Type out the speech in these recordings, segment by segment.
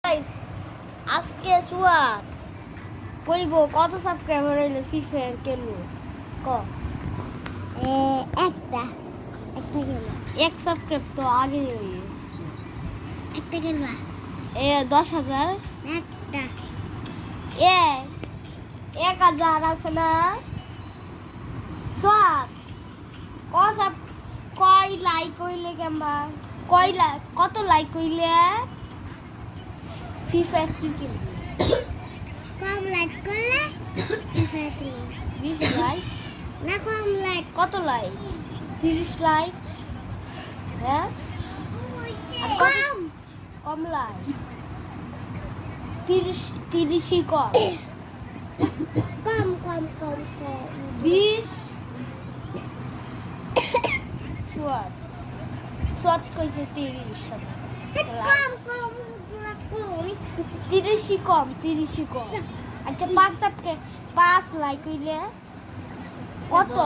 guys আজকে sour কইব কত সাবস্ক্রাইবার হইলে ফ্রি ফায়ার খেলবো ক একটা একটা খেলবা এক সাবস্ক্রাইব তো আগে একটা খেলবা 10,000 একটা এ 1,000 আছে না সুয়ার কয় লাইক হইলে কেমবা কত লাইক হইলে ফ্রি ফায়ার কি খেলবো কম লাইক করলে খেলবো 20 লাইক না কম লাইক কত লাইক 30 লাইক হ্যাঁ আর কম কম লাইক 30 কম কম কম কম কম 20 সোয়াত কইছে 30 কম কম তোরা কম 30 কম আচ্ছা 5 লাইক হইলে কত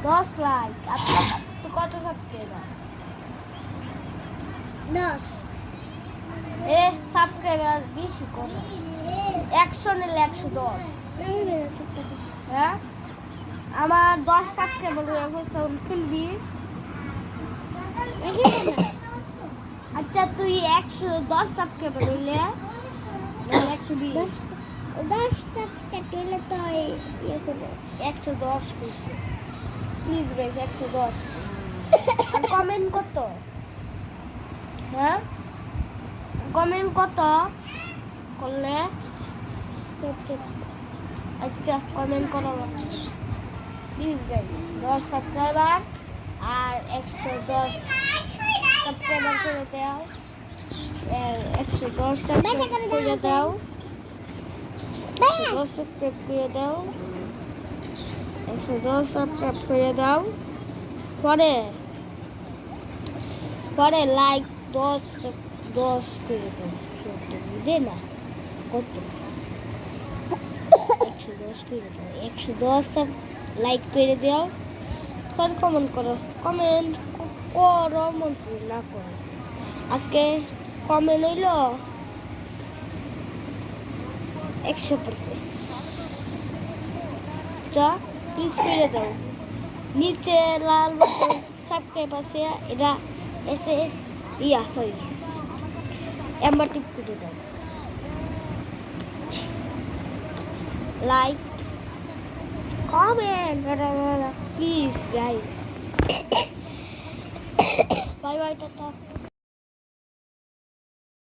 10 লাইক আচ্ছা তো কত সাবস্ক্রাইবার 10 সাবস্ক্রাইবার বেশি কত 100 নিলে 110 হ্যাঁ আমার 10 সাবস্ক্রাইবার হয়ে গেছে খেলবি আচ্ছা তুই 110 সাবস্ক্রাইবার হইলে 120 10 সাবস্ক্রাইব করলে তো ইয়ে করবে 110 কইছে প্লিজ গাইস 110 আর কমেন্ট কত হ্যাঁ কমেন্ট কত করলে আচ্ছা কমেন্ট করো প্লিজ গাইস 10 সাবস্ক্রাইবার আর 110 সাবস্ক্রাইবার করে দাও 110 সাবস্ক্রাইব করে দাও 110 সাবস্ক্রাইব করে দাও 110 সাবস্ক্রাইব করে দাও পরে লাইক 10 করে দাও বুঝে না কত 110 করে দাও 110 লাইক করে দাও কোন কমেন্ট করো কমেন্ট করো মন না করো আজকে কমেন্ট হইল 150 চা প্লিজ করে দাও নিচে লাল বাটন সাবস্ক্রাইব আছে এটা এসএস সরি এম্বার টিপ করে দাও like comment please guys bye bye tata